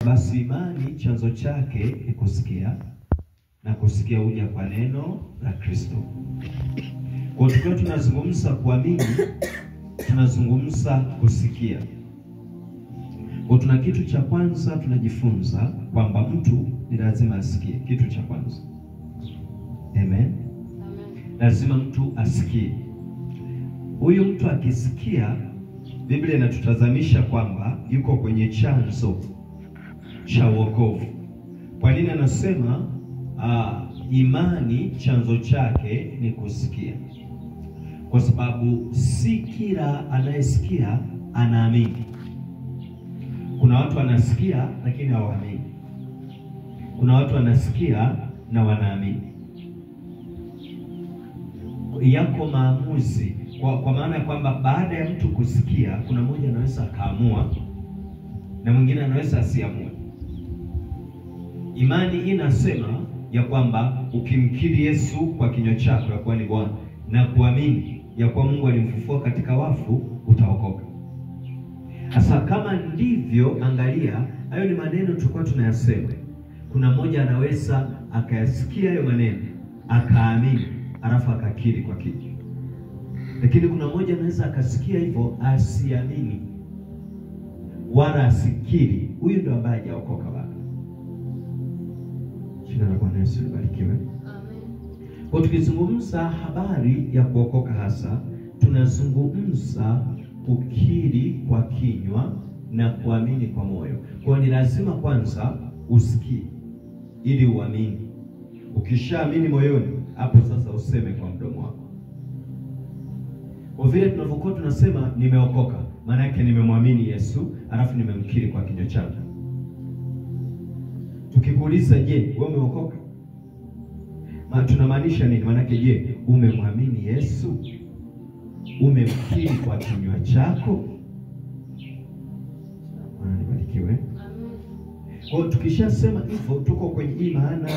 Basi imani chanzo chake ni kusikia, na kusikia huja kwa neno la Kristo. Kwa tukiwa tunazungumza kuamini, tunazungumza kusikia. Kwa tuna kitu cha kwanza tunajifunza kwamba mtu ni lazima asikie. Kitu cha kwanza. Amen. Amen. Lazima mtu asikie. Huyu mtu akisikia, Biblia inatutazamisha kwamba yuko kwenye chanzo cha wokovu. Kwa nini anasema imani chanzo chake ni kusikia? Kwa sababu si kila anayesikia anaamini. Kuna watu wanasikia lakini hawaamini. Kuna watu wanasikia na wanaamini. Yako maamuzi kwa maana kwamba baada ya mtu kusikia, kuna mmoja anaweza akaamua na mwingine anaweza asiamue. Imani inasema ya kwamba ukimkiri Yesu kwa kinywa chako ya kuwa ni Bwana na kuamini ya kuwa Mungu alimfufua katika wafu, utaokoka. Sasa kama ndivyo, angalia, hayo ni maneno tulikuwa tunayasema. Kuna mmoja anaweza akayasikia hayo maneno, akaamini, alafu akakiri kwa kinywa. Lakini kuna mmoja anaweza akasikia hivyo asiamini wala asikiri. Huyu ndio ambaye hajaokoka bado. Jina la Bwana Yesu libarikiwe. Amen. Kwa tukizungumza habari ya kuokoka, hasa tunazungumza kukiri kwa kinywa na kuamini kwa moyo. Kwa ni lazima kwanza usikie ili uamini. Ukishaamini moyoni, hapo sasa useme kwa mdomo wako. Kwa vile tunavyokuwa tunasema nimeokoka, maana yake nimemwamini Yesu, alafu nimemkiri kwa kinywa changu. Tukikuuliza, je, wewe umeokoka? Tunamaanisha nini? Maana yake, je, umemwamini Yesu? Umemkiri kwa kinywa chako? Bwana nibarikiwe. Kwa tukishasema hivyo, tuko kwenye hii maana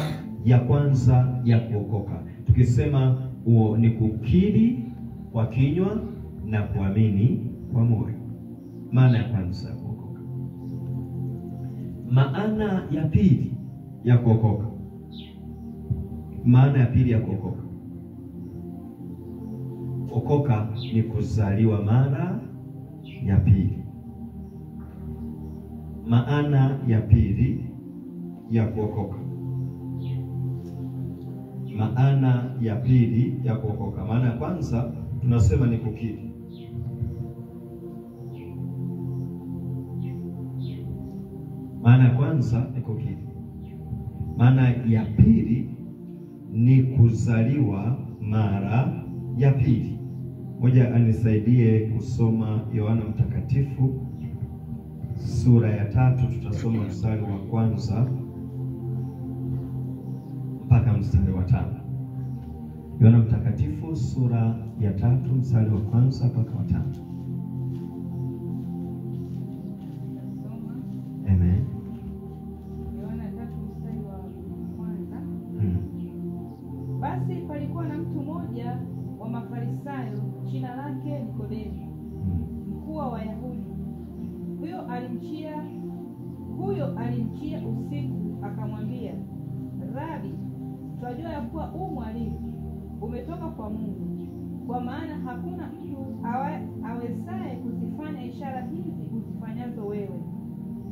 ya kwanza ya kuokoka. Tukisema ni kukiri kwa kinywa na kuamini kwa moyo. Maana ya kwanza ya kuokoka. Maana ya pili ya kuokoka. Maana ya pili ya kuokoka. Kuokoka ni kuzaliwa mara ya pili. Maana ya pili ya kuokoka. Maana ya pili ya kuokoka. Maana ya kwanza tunasema ni kukiri. Maana ya kwanza ni kukiri. Maana ya pili ni kuzaliwa mara ya pili. Moja anisaidie kusoma Yohana Mtakatifu sura ya 3, tutasoma mstari wa kwanza mpaka mstari wa 5. Yohana Mtakatifu sura ya 3 mstari wa kwanza mpaka wa 5. Amen. Yohana 3 mstari wa kwanza. Basi palikuwa na mtu mmoja wa Mafarisayo, jina lake Nikodemo, mkuu wa Wayahudi. Huyo alimjia usiku akamwambia, Rabi, twajua ya kuwa mwalimu umetoka kwa Mungu, kwa maana hakuna mtu awezaye kuzifanya ishara hizi uzifanyazo wewe,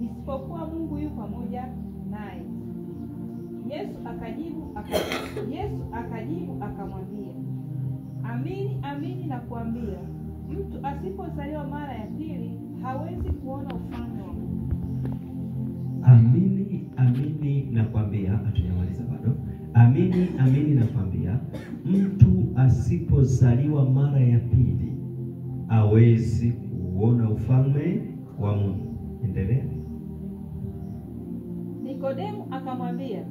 isipokuwa Mungu yu pamoja naye. Yesu akajibu akamwambia, Amini, amini nakuambia, mtu asipozaliwa mara ya pili hawezi kuona ufalme wa Mungu. Amini, amini nakwambia, hatujamaliza bado. Amini, amini nakwambia, mtu asipozaliwa mara ya pili hawezi kuona ufalme wa Mungu. Endelea. Nikodemo akamwambia,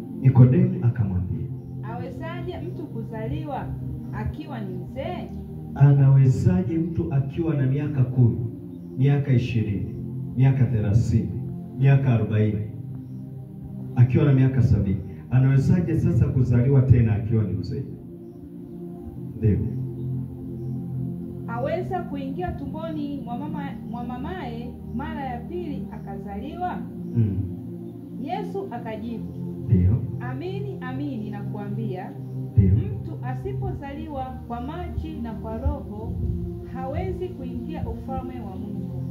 awezaje mtu kuzaliwa akiwa ni mzee? Anawezaje mtu akiwa na miaka 10, miaka 20, miaka 30, miaka 40, akiwa na miaka 70? Anawezaje sasa kuzaliwa tena akiwa ni mzee? Ndio. Aweza kuingia tumboni mwa mamaye mara ya pili akazaliwa? Yesu akajibu, Ndio. amini amini nakuambia, Ndio. mtu asipozaliwa kwa maji na kwa Roho hawezi kuingia ufalme wa Mungu.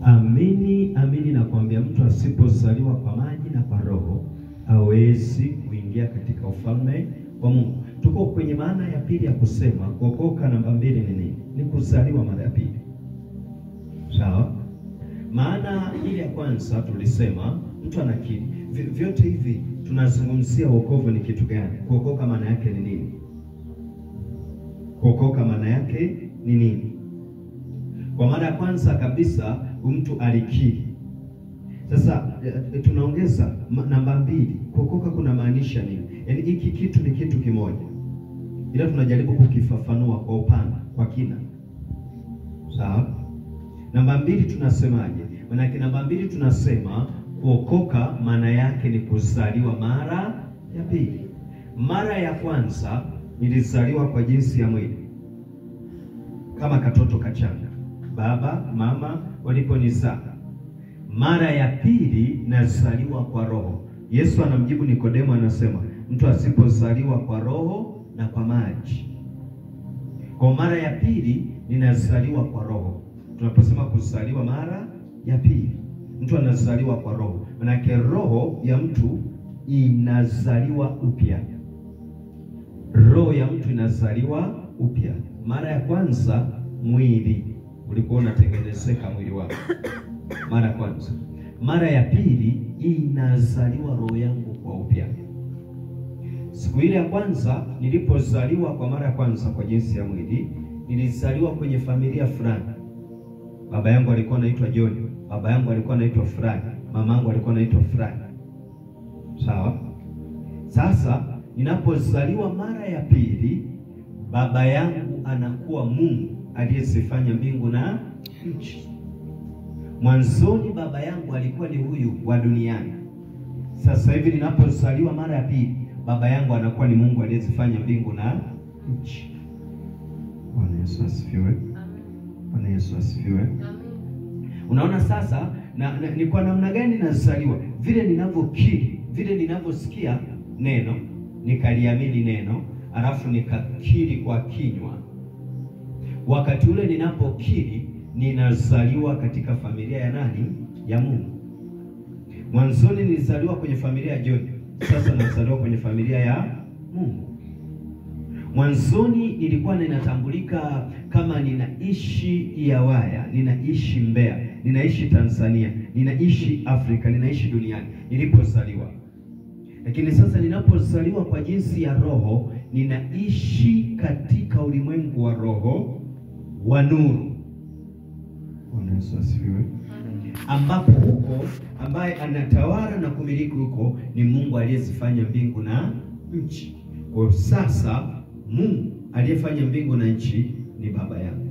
Amini amini nakwambia, mtu asipozaliwa kwa maji na kwa Roho hawezi kuingia katika ufalme wa Mungu. Tuko kwenye maana ya pili ya kusema kuokoka. Namba 2 ni nini? Ni kuzaliwa mara ya pili. Sawa? Maana ile ya kwanza tulisema mtu anakiri. Vyote hivi tunazungumzia wokovu ni kitu gani? Kuokoka maana yake ni nini? Kuokoka maana yake ni nini? Kwa mara ya kwanza kabisa mtu alikiri. Sasa tunaongeza namba 2. Kuokoka kuna maanisha nini? Yaani hiki kitu ni kitu kimoja, ila tunajaribu kukifafanua kwa upana, kwa kina. Sawa? Namba 2 tunasemaje? Maana namba 2 tunasema kuokoka maana yake ni kuzaliwa mara ya pili. Mara ya kwanza nilizaliwa kwa jinsi ya mwili kama katoto kachanga, baba mama waliponizaa. Mara ya pili nazaliwa kwa Roho. Yesu anamjibu Nikodemo, anasema mtu asipozaliwa kwa Roho na kwa maji. Kwa mara ya pili ninazaliwa kwa Roho. Tunaposema kuzaliwa mara ya pili, mtu anazaliwa kwa Roho. Maana roho ya mtu inazaliwa upya. Roho ya mtu inazaliwa upya. Mara ya kwanza mwili ulikuwa unatengenezeka, mwili wako mara ya kwanza. Mara ya pili inazaliwa roho yangu kwa upya. Siku ile ya kwanza nilipozaliwa kwa mara ya kwanza kwa jinsi ya mwili, nilizaliwa kwenye familia fulani. Baba yangu alikuwa anaitwa John, baba yangu alikuwa anaitwa fulani, mama yangu alikuwa anaitwa fulani. Sawa? Sasa ninapozaliwa mara ya pili, baba yangu anakuwa Mungu aliyezifanya mbingu na nchi. Mwanzoni baba yangu alikuwa ni huyu wa duniani. Sasa hivi ninapozaliwa mara ya pili, baba yangu anakuwa ni Mungu aliyezifanya mbingu na nchi. Bwana Yesu asifiwe. Amen. Bwana Yesu asifiwe. Amen. Unaona sasa ni kwa namna gani nazaliwa? Vile ninavyokiri, vile ninavyosikia neno, nikaliamini neno, alafu nikakiri kwa kinywa. Wakati ule ninapokiri, ninazaliwa katika familia ya nani? Ya Mungu. Mwanzoni nilizaliwa kwenye familia ya John, sasa nazaliwa kwenye familia ya Mungu. Mwanzoni nilikuwa ninatambulika kama ninaishi Yawaya, ninaishi Mbeya, ninaishi Tanzania, ninaishi Afrika, ninaishi duniani nilipozaliwa. Lakini sasa ninapozaliwa kwa jinsi ya Roho, ninaishi katika ulimwengu wa roho wa nuru. Bwana Yesu asifiwe. Ambapo huko ambaye anatawala na kumiliki huko ni Mungu aliyezifanya mbingu na nchi. Kwa sasa Mungu aliyefanya mbingu na nchi ni baba yangu.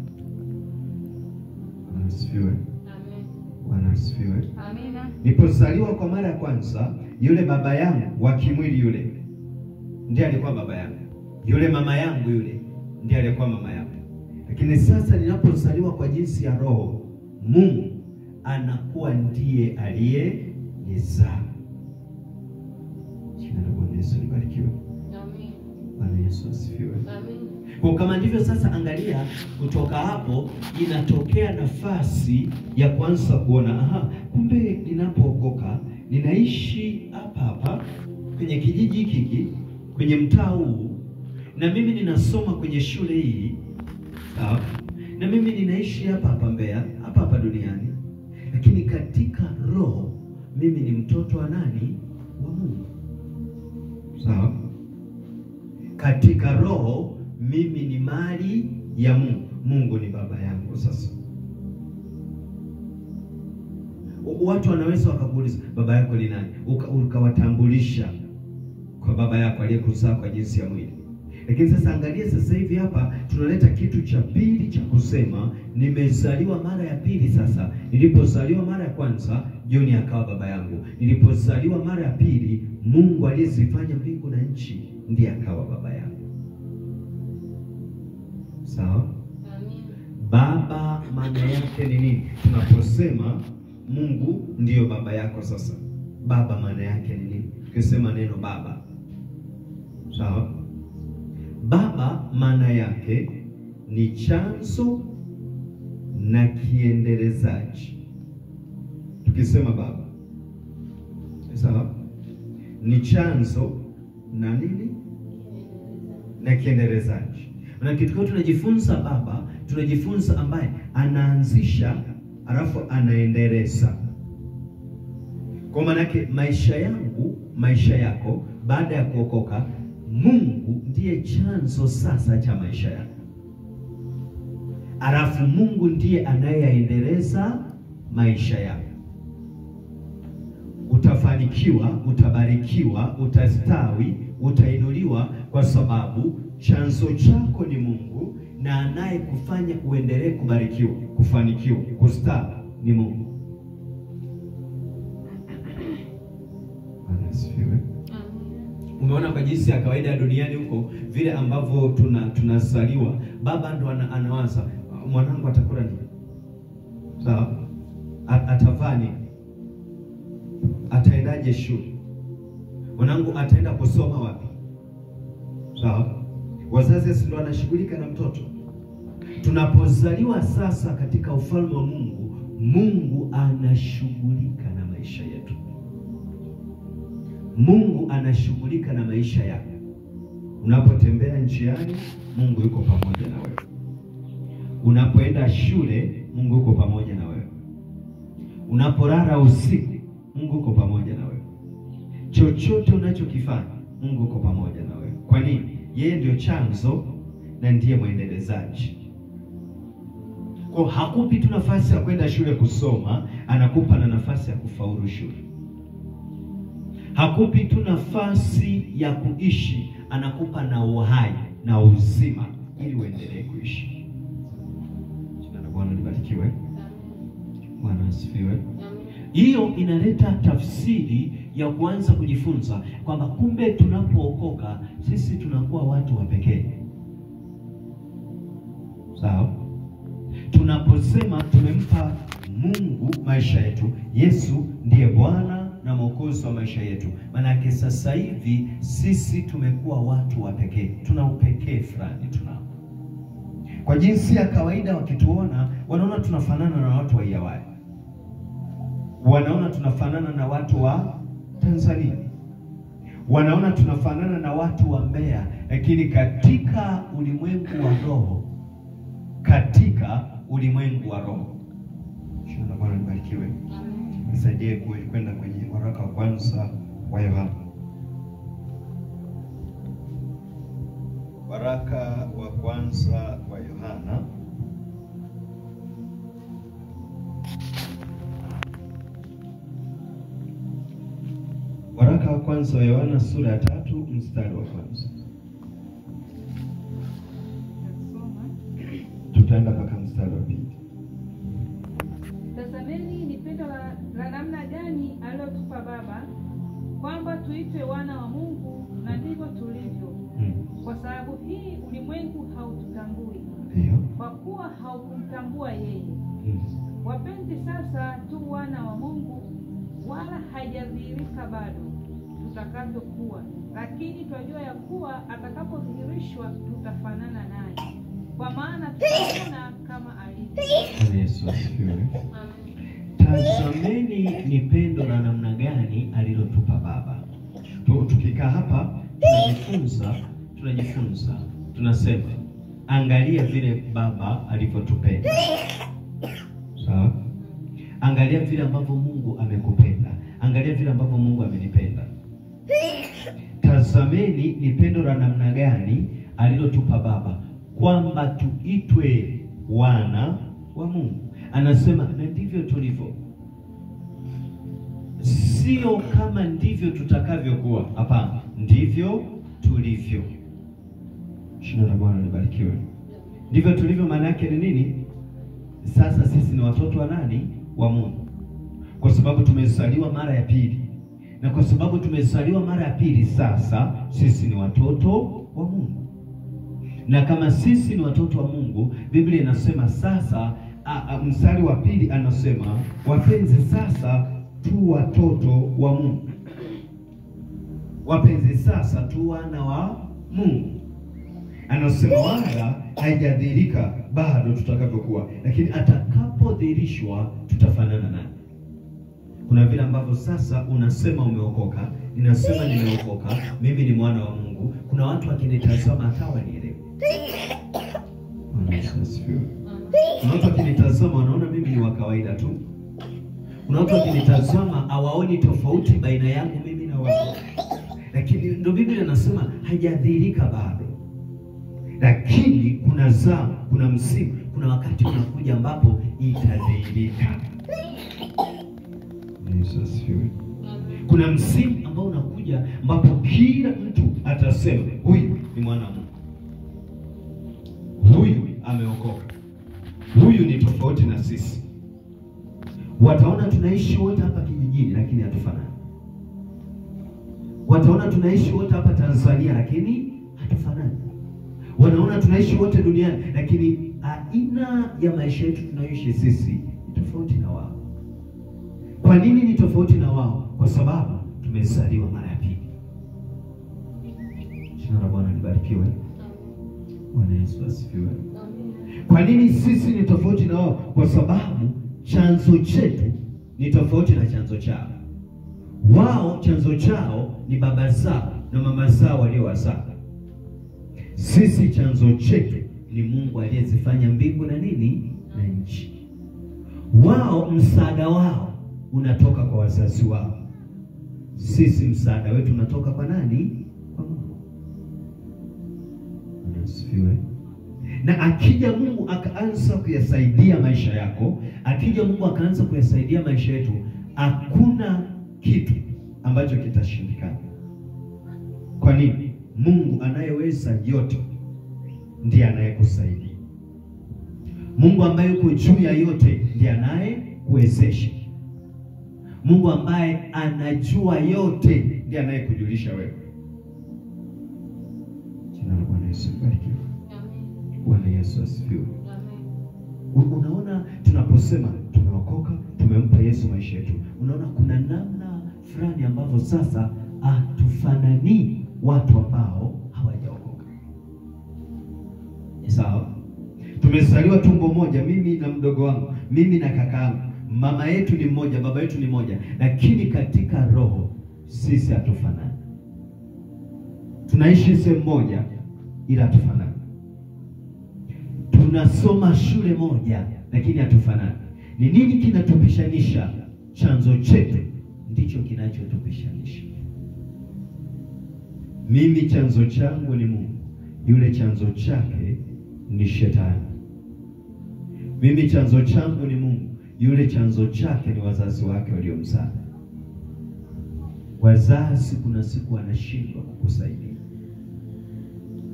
Bwana asifiwe. Amen. Bwana asifiwe. Amina. Nilipozaliwa kwa mara ya kwanza, yule baba yangu wa kimwili yule ndiye alikuwa baba yangu. Yule mama yangu yule ndiye alikuwa mama yangu. Lakini sasa ninapozaliwa kwa jinsi ya Roho, Mungu anakuwa ndiye aliyenizaa. Jina la Bwana Yesu libarikiwe. Amen. Bwana Yesu asifiwe. Amen. Kwa kama ndivyo sasa, angalia kutoka hapo inatokea nafasi ya kwanza kuona, kumbe ninapookoka ninaishi hapa hapa kwenye kijiji hiki, kwenye mtaa huu, na mimi ninasoma kwenye shule hii. Sawa? Na mimi ninaishi hapa hapa Mbeya, hapa hapa duniani. Lakini katika roho mimi ni mtoto wa nani? Wa Mungu. Sawa? Katika roho mimi ni mali ya Mungu. Mungu ni baba yangu. Sasa watu wanaweza wakakuuliza, baba yako ni nani? Ukawatambulisha kwa baba yako aliyekuzaa kwa jinsi ya mwili. Lakini sasa angalia, sasa hivi hapa tunaleta kitu cha pili cha kusema nimezaliwa mara ya pili. Sasa nilipozaliwa mara ya kwanza, John akawa baba yangu. Nilipozaliwa mara ya pili, Mungu aliyezifanya mbingu na nchi ndiye akawa baba yangu. Sawa? Amen. Baba maana yake ni nini? Tunaposema Mungu ndiyo baba yako, sasa baba maana yake ni nini? Tukisema neno baba, sawa? Baba maana yake ni chanzo na kiendelezaji. Tukisema baba, sawa, ni chanzo na nini? Na kiendelezaji. Na kitu kwa tunajifunza baba, tunajifunza ambaye anaanzisha alafu anaendeleza. Kwa maana yake maisha yangu, maisha yako baada ya kuokoka, Mungu ndiye chanzo sasa cha maisha yako. Alafu Mungu ndiye anayeyaendeleza maisha yako. Utafanikiwa, utabarikiwa, utastawi, utainuliwa kwa sababu chanzo chako ni Mungu, na anayekufanya uendelee kubarikiwa, kufanikiwa, kustawi ni Mungu. Anasifiwe. Umeona kwa jinsi ya kawaida duniani huko vile ambavyo tunazaliwa, baba ndo anawaza mwanangu atakula nini? Sawa? Atavaa nini? Ataendaje shule? Mwanangu ataenda kusoma wapi? Sawa? Wazazi ndio wanashughulika na mtoto. Tunapozaliwa sasa katika ufalme wa Mungu, Mungu anashughulika na maisha yetu. Mungu anashughulika na maisha yako. Unapotembea njiani, Mungu yuko pamoja na wewe. Unapoenda shule, Mungu yuko pamoja na wewe. Unapolala usiku, Mungu yuko pamoja na wewe. Chochote unachokifanya, Mungu yuko pamoja na wewe. Kwa nini? Yeye ndio chanzo na ndiye mwendelezaji. Kwa hakupi tu nafasi ya kwenda shule kusoma, anakupa na nafasi ya kufaulu shule. Hakupi tu nafasi ya kuishi, anakupa na uhai na uzima ili uendelee kuishi. Jina la Bwana libarikiwe. Bwana asifiwe. Hiyo inaleta tafsiri ya kuanza kujifunza kwamba kumbe tunapookoka sisi tunakuwa watu wa pekee. Sawa? Tunaposema tumempa Mungu maisha yetu, Yesu ndiye Bwana na Mwokozi wa maisha yetu, maana yake sasa hivi sisi tumekuwa watu wa pekee. Tuna upekee fulani tunao. Kwa jinsi ya kawaida wakituona wanaona tunafanana na watu wa Yawai. Wanaona tunafanana na watu wa Tanzania. Wanaona tunafanana na watu wa Mbeya, lakini katika ulimwengu wa roho, Jina la Bwana libarikiwe. Nisaidie kwenda kwenye waraka wa kwanza wa Yohana. Waraka wa kwanza wa Yohana. Waraka wa kwanza wa Yohana sura ya 3 mstari wa kwanza. Tutaenda mpaka mstari wa 2. Tazameni ni pendo la namna gani aliyotupa Baba, kwamba tuitwe wana wa Mungu, na ndivyo tulivyo. Kwa sababu hii ulimwengu haututambui, kwa kuwa haukumtambua yeye. Wapenzi, sasa tu wana wa Mungu, wala haijadhihirika bado tutakavyokuwa, lakini twajua ya kuwa atakapodhihirishwa tutafanana naye, kwa maana tutaona kama alivyo. Yesu asifiwe. Tazameni ni pendo la namna gani alilotupa Baba. Tukikaa hapa tunajifunza, tunasema angalia vile Baba alivyotupenda. Sawa? Angalia vile ambavyo Mungu amekupenda. Angalia vile ambavyo Mungu amenipenda. Tazameni ni pendo la namna gani alilotupa Baba, kwamba tuitwe wana wa Mungu. Anasema na ndivyo tulivyo. Sio kama ndivyo tutakavyokuwa. Hapana, ndivyo tulivyo. Jina la Bwana libarikiwe. Ndivyo tulivyo maana yake ni nini? Sasa sisi ni watoto wa nani? Wa Mungu. Kwa sababu tumezaliwa mara ya pili. Na kwa sababu tumezaliwa mara ya pili, sasa sisi ni watoto wa Mungu. Na kama sisi ni watoto wa Mungu, Biblia inasema sasa, mstari wa 2 anasema, wapenzi, sasa tu watoto wa Mungu. Wapenzi, sasa tu wana wa Mungu. Anasema wala haijadhihirika bado tutakavyokuwa, lakini atakapodhihirishwa tutafanana naye. Kuna vile ambavyo sasa unasema umeokoka, ninasema nimeokoka, mimi ni mwana wa Mungu. Kuna watu wakinitazama hatawa nielewe. Kuna watu wakinitazama wanaona mimi ni wa kawaida tu. Kuna watu wakinitazama hawaoni tofauti baina yangu mimi na wao. Lakini ndio Biblia inasema haijadhihirika bado. Lakini kuna zamu, kuna msimu, kuna wakati unakuja ambapo itadhihirika. Kuna msimu ambao unakuja ambapo kila mtu atasema huyu ni mwana wa Mungu. Huyu ameokoka. Huyu ni tofauti na sisi. Wataona tunaishi wote hapa kijijini lakini hatufanani. Wataona tunaishi wote hapa Tanzania lakini hatufanani. Wanaona tunaishi wote duniani lakini aina ya maisha yetu tunayoishi sisi ni tofauti na wao. Kwa nini ni tofauti na wao? Kwa sababu tumezaliwa mara ya pili. Jina la Bwana libarikiwe. Bwana Yesu asifiwe. Kwa nini sisi ni tofauti na wao? Kwa sababu chanzo chetu ni tofauti na chanzo chao. Wao chanzo chao ni baba zao na mama zao waliowazaa. Sisi chanzo chetu ni Mungu aliyezifanya mbingu na nini na nchi. Wao msaada wao unatoka kwa wazazi wao. Sisi msaada wetu unatoka kwa nani? Kwa Mungu. Asifiwe. Na akija Mungu akaanza kuyasaidia maisha yako, akija Mungu akaanza kuyasaidia maisha yetu, hakuna kitu ambacho kitashindikana. Kwa nini? Mungu anayeweza yote ndiye anayekusaidia. Mungu ambaye yuko juu ya yote ndiye anayekuwezesha. Mungu ambaye anajua yote ndiye anayekujulisha wewe. Jina la Bwana Yesu libarikiwe. Bwana Yesu asifiwe. Unaona, tunaposema tumeokoka, tumempa Yesu maisha yetu, unaona kuna namna fulani ambavyo sasa hatufanani watu ambao hawajaokoka. Sawa? Tumezaliwa tumbo moja, mimi na mdogo wangu, mimi na kaka yangu. Mama yetu ni mmoja, baba yetu ni mmoja, lakini katika roho sisi hatufanani. Tunaishi sehemu moja ila hatufanani. Tunasoma shule moja lakini hatufanani. Ni nini kinatupishanisha? Chanzo chetu ndicho kinachotupishanisha. Mimi chanzo changu ni Mungu, yule chanzo chake ni shetani. Mimi chanzo changu ni Mungu, yule chanzo chake ni wazazi wake waliomzaa. Wazazi kuna siku wanashindwa kukusaidia.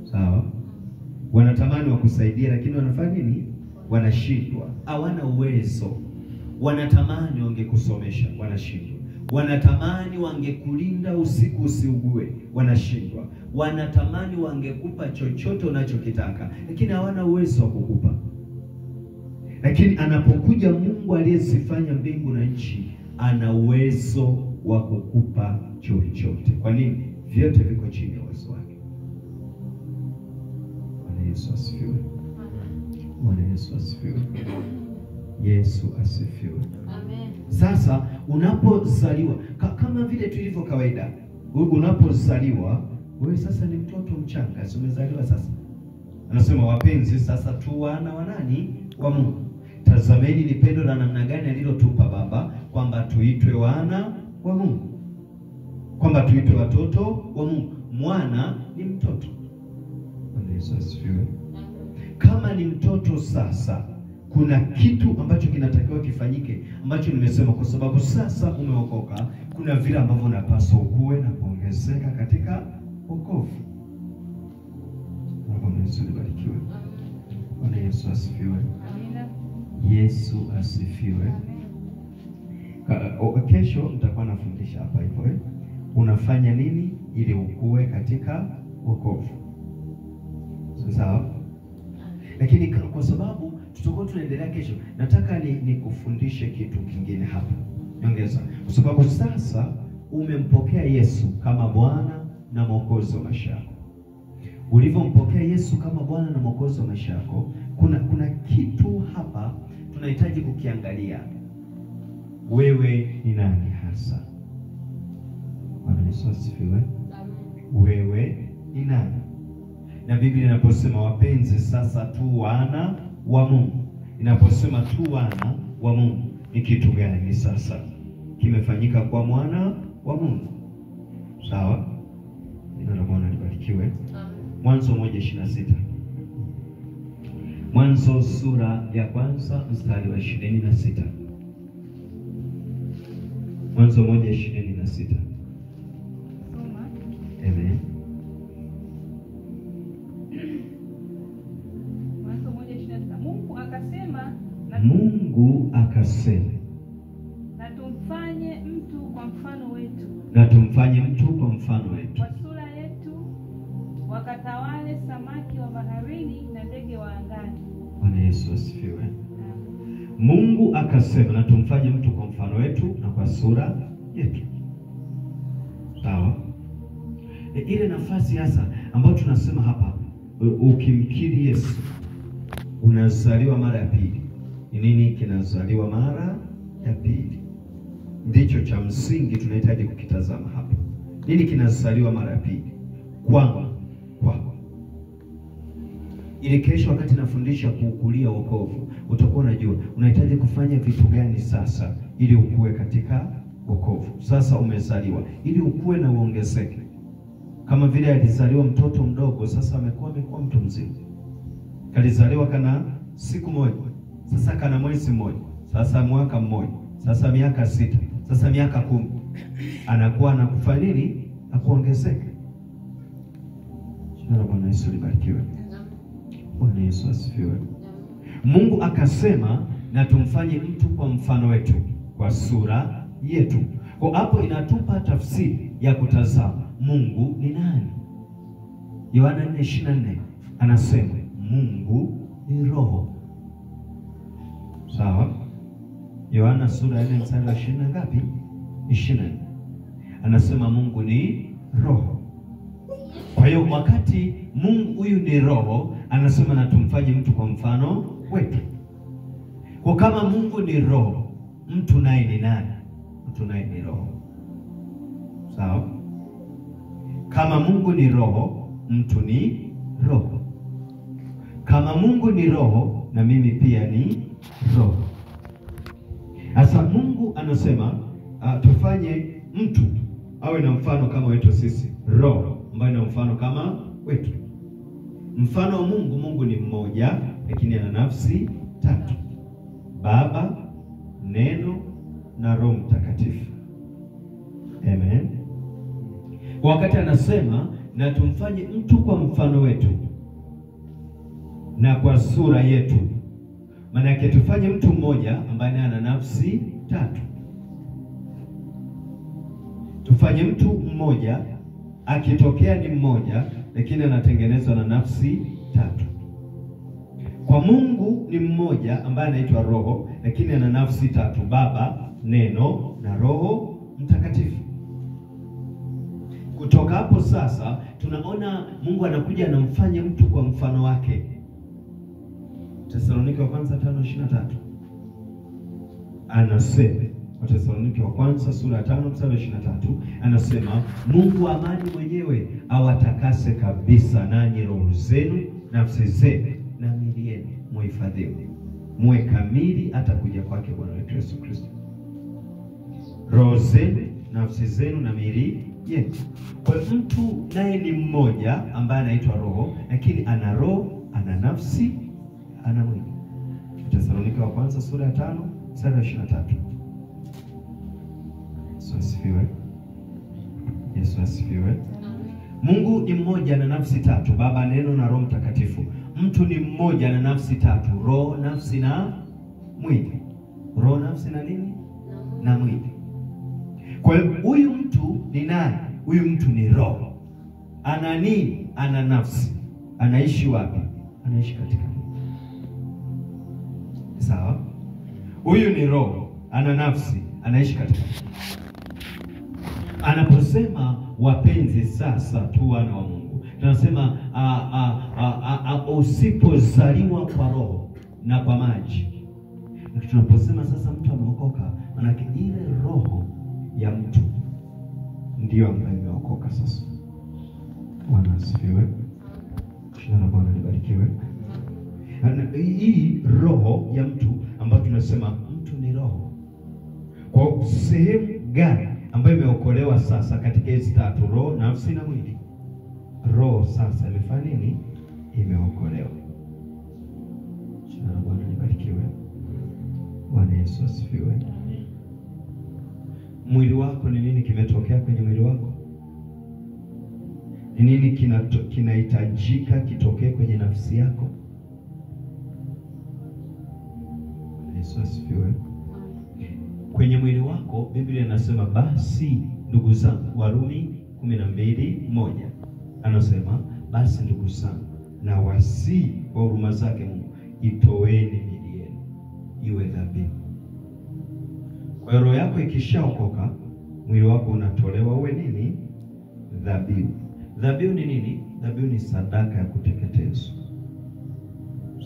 Sawa? Wanatamani wakusaidia lakini wanafanya nini? Wanashindwa. Hawana uwezo. Wanatamani wangekusomesha, wanashindwa. Wanatamani wangekulinda usiku usiugue, wanashindwa. Wanatamani wangekupa chochote unachokitaka, lakini hawana uwezo wa kukupa. Lakini anapokuja Mungu aliyezifanya mbingu na nchi, ana uwezo wa kukupa chochote. Kwa nini? Vyote viko chini ya uwezo wake. Bwana Yesu asifiwe. Bwana Yesu asifiwe. Yesu asifiwe. Amen. Sasa unapozaliwa kama vile tulivyo kawaida, unapozaliwa wewe sasa ni mtoto mchanga, sio umezaliwa sasa. Anasema wapenzi, sasa tu wana wa nani? Wa Mungu. Tazameni ni pendo la namna gani alilotupa Baba, kwamba tuitwe wana wa Mungu, kwamba tuitwe watoto wa Mungu. Mwana ni mtoto. Bwana Yesu asifiwe. Kama ni mtoto sasa, kuna kitu ambacho kinatakiwa kifanyike, ambacho nimesema, kwa sababu sasa umeokoka, kuna vile ambavyo unapaswa ukue na kuongezeka katika wokovu. Bwana Yesu libarikiwe. Bwana Yesu asifiwe. Amina. Yesu asifiwe. Kesho nitakuwa nafundisha hapa hivyo, unafanya nini ili ukue katika wokovu. Sawa? Lakini kwa sababu tutakuwa tunaendelea kesho, nataka nikufundishe kitu kingine hapa. nyongeza. Kwa sababu sasa umempokea Yesu kama Bwana na Mwokozi wa maisha yako. Ulivyompokea Yesu kama Bwana na Mwokozi wa maisha yako, kuna kitu hapa tunahitaji kukiangalia. Wewe ni nani hasa? Bwana Yesu asifiwe. Wewe ni nani? Na Biblia inaposema wapenzi, sasa tu wana wa Mungu, inaposema tu wana wa Mungu, ni kitu gani sasa kimefanyika kwa mwana wa Mungu? Sawa? Jina la Bwana libarikiwe. Mwanzo 1:26. Mwanzo sura ya kwanza mstari wa 26. Mwanzo 1:26. Amen. Mwanzo 1:26. Mungu akasema, na tumfanye mtu kwa mfano wetu. Na tumfanye mtu kwa mfano wetu. Kwa sura yetu, wakatawale samaki wa baharini na ndege wa angani. Bwana Yesu asifiwe. Mungu akasema, na tumfanye mtu kwa mfano wetu na kwa sura yetu. Sawa? Ile nafasi hasa ambayo tunasema hapa, ukimkiri Yesu unazaliwa mara ya pili. Ni nini kinazaliwa mara ya pili? Ndicho cha msingi tunahitaji kukitazama hapa. Nini kinazaliwa mara ya pili? Kwako. Ili kesho wakati nafundisha kuukulia wokovu, utakuwa unajua unahitaji kufanya vitu gani sasa ili ukue katika wokovu. Sasa umezaliwa ili ukue na uongezeke. Kama vile alizaliwa mtoto mdogo, sasa amekuwa mtu mzima. Kalizaliwa kana siku moja, sasa kana mwezi mmoja, sasa mwaka mmoja, sasa miaka 6, sasa miaka 10. Anakuwa anakufanya nini? Akuongezeka. Jina la Bwana Yesu libarikiwe. Bwana Yesu asifiwe. Mungu akasema, na tumfanye mtu kwa mfano wetu, kwa sura yetu. Kwa hapo inatupa tafsiri ya kutazama Mungu ni nani. Yohana 4:24 anasema Mungu ni roho. Sawa? Yohana sura ya 4 mstari wa 20 ngapi? 24. Anasema Mungu ni roho. Kwa hiyo wakati Mungu huyu ni roho, anasema na tumfanye mtu kwa mfano wetu. Kwa kama Mungu ni roho, mtu naye ni nani? Mtu naye ni roho. Sawa? Kama Mungu ni roho, mtu ni roho. Kama Mungu ni roho, na mimi pia ni roho. Sasa Mungu anasema tufanye mtu awe na mfano kama wetu sisi, roho ambaye na mfano kama wetu. Mfano wa Mungu ni mmoja, lakini ana nafsi 3. Baba, Neno na Roho Mtakatifu. Amen. Wakati anasema na tumfanye mtu kwa mfano wetu na kwa sura yetu, maana yake tufanye mtu mmoja ambaye ana nafsi 3. Tufanye mtu mmoja akitokea ni mmoja, lakini anatengenezwa na nafsi 3. Kwa Mungu ni mmoja ambaye anaitwa Roho, lakini ana nafsi 3: Baba, Neno na Roho Mtakatifu. Kutoka hapo sasa tunaona Mungu anakuja anamfanya mtu kwa mfano wake. Wathesalonike wa kwanza 5:23 anasema, Wathesalonike wa kwanza sura ya 5 mstari wa 23 anasema Mungu wa amani mwenyewe awatakase kabisa, nanyi roho zenu, nafsi zenu na miili yenu muhifadhiwe, muwe kamili hata kuja kwake Bwana wetu Yesu Kristo. Roho zenu, nafsi zenu na miili yenu. Kwa mtu naye ni mmoja ambaye anaitwa roho, lakini ana roho, ana nafsi, ana mwili. Wathesalonike wa kwanza sura ya 5 mstari wa 23. Yesu asifiwe. Yesu asifiwe. Mungu ni mmoja na nafsi 3: Baba, Neno na Roho Mtakatifu. Mtu ni mmoja na nafsi 3: roho, nafsi na mwili. Roho, nafsi na nini? Na mwili. Kwa hiyo huyu mtu ni nani? Huyu mtu ni roho. Ana nini? Ana nafsi. Anaishi wapi? Anaishi katika Mungu. Sawa? Huyu ni roho, ana nafsi, anaishi katika. Anaposema wapenzi sasa tu wana wa Mungu, tunasema usipozaliwa kwa roho na kwa maji. Na tunaposema sasa mtu ameokoka, maana ile roho ya mtu ndio ambayo imeokoka sasa. Bwana asifiwe. Jina la Bwana libarikiwe. Hii roho ya mtu ambayo tunasema mtu ni roho. Kwa sehemu gani ambayo imeokolewa sasa katika hizi tatu, roho, nafsi na mwili? Roho sasa imefanya nini? Imeokolewa. Jina la Bwana libarikiwe. Bwana Yesu asifiwe. Mwili wako ni nini kimetokea kwenye mwili wako? Ni nini kinahitajika kitokee kwenye nafsi yako? Bwana Yesu asifiwe. Kwenye mwili wako Biblia inasema basi ndugu zangu, Warumi 12:1 anasema basi ndugu zangu, na wasi kwa huruma zake Mungu, itoeni miili yenu iwe dhabihu. Kwa hiyo roho yako ikishaokoka, mwili wako unatolewa uwe nini? Dhabihu. Dhabihu ni nini? Dhabihu ni sadaka ya kuteketezwa.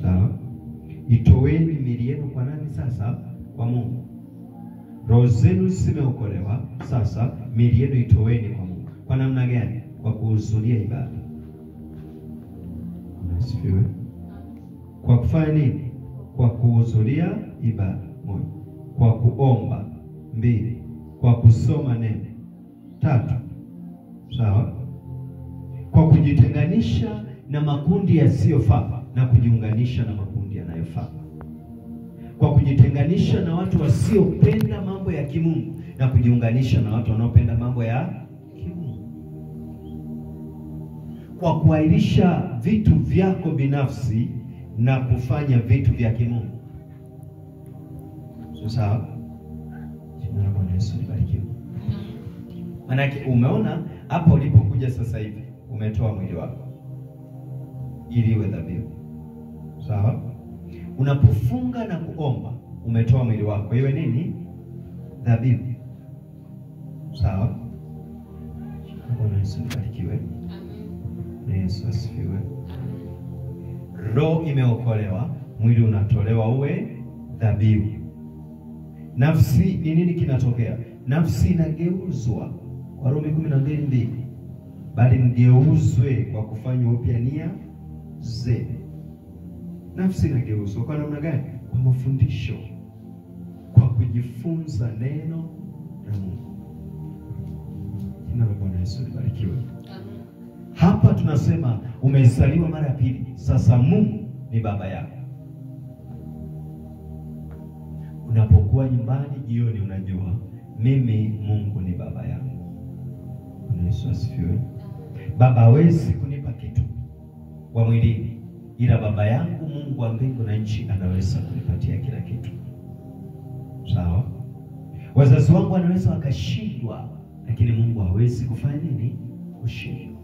Sawa? Itoeni miili yenu kwa nani sasa? Kwa Mungu. Roho zenu zimeokolewa, sasa miili yenu itoeni kwa Mungu. Kwa namna gani? Kwa kuhudhuria ibada. Unasifiwe? Kwa kufanya nini? Kwa kuhudhuria ibada. 1. Kwa kuomba. 2. Kwa kusoma neno. 3. Sawa? Kwa kujitenganisha na makundi yasiyofaa na kujiunganisha na makundi yanayofaa. Kwa kujitenganisha na watu wasiopenda mambo ya kimungu na kujiunganisha na watu wanaopenda mambo ya kimungu. Kwa kuahirisha vitu vyako binafsi na kufanya vitu vya kimungu. Sawa? Jina la Bwana Yesu libarikiwe. Manake umeona hapo ulipokuja sasa hivi umetoa mwili wako ili iwe dhabihu. Sawa? Unapofunga na kuomba umetoa mwili wako iwe nini? Dhabihu. Sawa? Bwana Yesu libarikiwe. Amen. Yesu asifiwe. Roho imeokolewa, mwili unatolewa uwe dhabihu. Nafsi ni nini kinatokea? Nafsi inageuzwa. Warumi 12:2. Bali mgeuzwe kwa kufanywa upya nia zenu. Nafsi inageuzwa kwa namna gani? Kwa mafundisho, kwa kujifunza neno la Mungu. Jina la Bwana Yesu libarikiwe. Hapa tunasema umezaliwa mara ya pili. Sasa Mungu ni baba yako. Unapokuwa nyumbani jioni unajua mimi Mungu ni baba yangu. Bwana Yesu asifiwe. Baba hawezi kunipa kitu wa mwilini, ila baba yangu Mungu wa mbingu na nchi anaweza kunipatia kila kitu. Sawa? Wazazi wangu wanaweza wakashindwa, lakini Mungu hawezi kufanya nini? Kushindwa.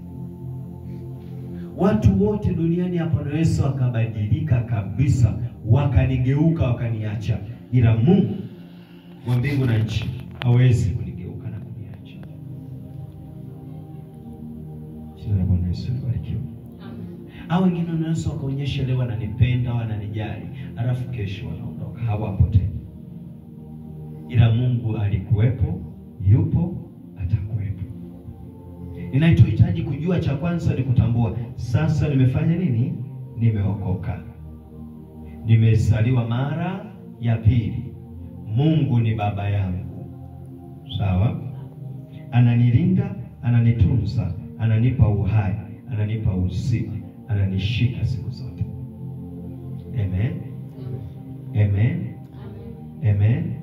Watu wote duniani hapa wanaweza wakabadilika kabisa, wakanigeuka, wakaniacha, ila Mungu wa mbingu na nchi hawezi kunigeuka na kuniacha. Jina la Bwana Yesu libarikiwe. Hao wengine wanaweza wakaonyesha leo wananipenda, wananijali, alafu kesho wanaondoka, hawapo tena. Ila Mungu alikuwepo, yupo, atakuwepo. Ninachohitaji kujua cha kwanza ni kutambua sasa nimefanya nini? Nimeokoka. Nimezaliwa mara ya pili. Mungu ni baba yangu. Sawa? Ananilinda, ananitunza, ananipa uhai, ananipa uzima, ananishika siku zote. Amen. Amen. Amen.